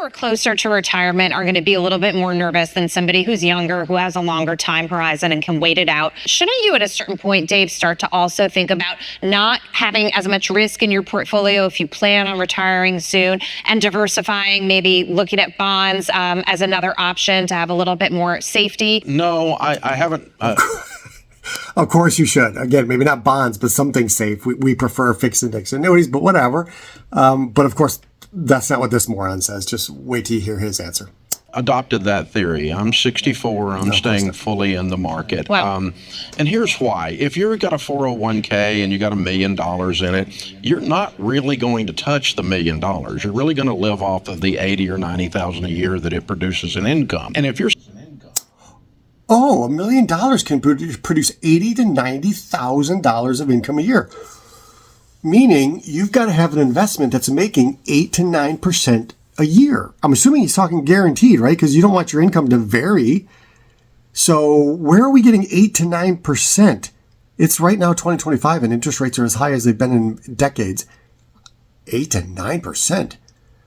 are closer to retirement are going to be a little bit more nervous than somebody who's younger, who has a longer time horizon and can wait it out. Shouldn't you at a certain point, Dave, start to also think about not having as much risk in your portfolio if you plan on retiring soon, and diversifying, maybe looking at bonds as another option to have a little bit more safety? No, I haven't. Of course you should. Again, maybe not bonds, but something safe. We prefer fixed index annuities, but whatever. But of course, that's not what this moron says. Just wait till you hear his answer. Adopted that theory. I'm 64. I'm staying fully in the market. Wow. And here's why. If you've got a 401k and you got $1 million in it, you're not really going to touch the $1 million. You're really going to live off of the 80 or 90,000 a year that it produces in income. And if you're $1 million can produce $80,000 to $90,000 of income a year. Meaning you've got to have an investment that's making 8 to 9% a year. I'm assuming he's talking guaranteed, right? Because you don't want your income to vary. So where are we getting 8 to 9%? It's right now 2025 and interest rates are as high as they've been in decades. 8 to 9%.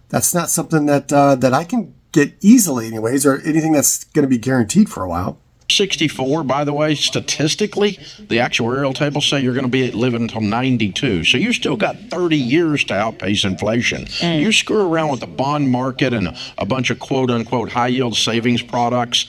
That's not something that I can get easily anyways, or anything that's going to be guaranteed for a while. 64, by the way, statistically, the actuarial tables say you're going to be living until 92. So you still got 30 years to outpace inflation. You screw around with the bond market and a bunch of quote-unquote high-yield savings products,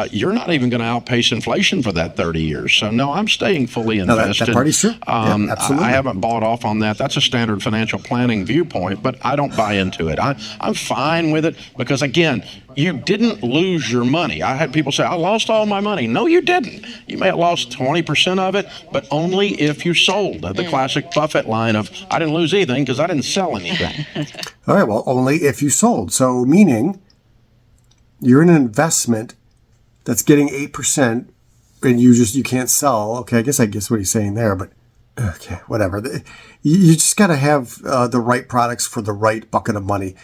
you're not even going to outpace inflation for that 30 years. So, no, I'm staying fully invested. No, that party's true. Yeah, absolutely. I haven't bought off on that. That's a standard financial planning viewpoint, but I don't buy into it. I'm fine with it because, again, you didn't lose your money. I had people say, I lost all my money. No, you didn't. You may have lost 20% of it, but only if you sold. The classic Buffett line of, I didn't lose anything because I didn't sell anything. All right, well, only if you sold. So meaning you're in an investment that's getting 8% and you can't sell. Okay, I guess what he's saying there, but okay, whatever. You just got to have the right products for the right bucket of money.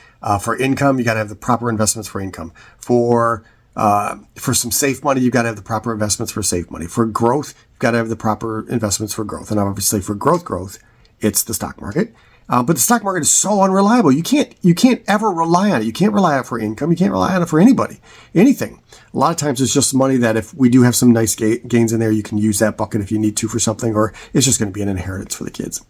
For income, you got to have the proper investments for income. For some safe money, you got to have the proper investments for safe money. For growth, you've got to have the proper investments for growth. And obviously, for growth, it's the stock market. But the stock market is so unreliable. You can't ever rely on it. You can't rely on it for income. You can't rely on it for anything. A lot of times it's just money that if we do have some nice gains in there, you can use that bucket if you need to for something, or it's just going to be an inheritance for the kids.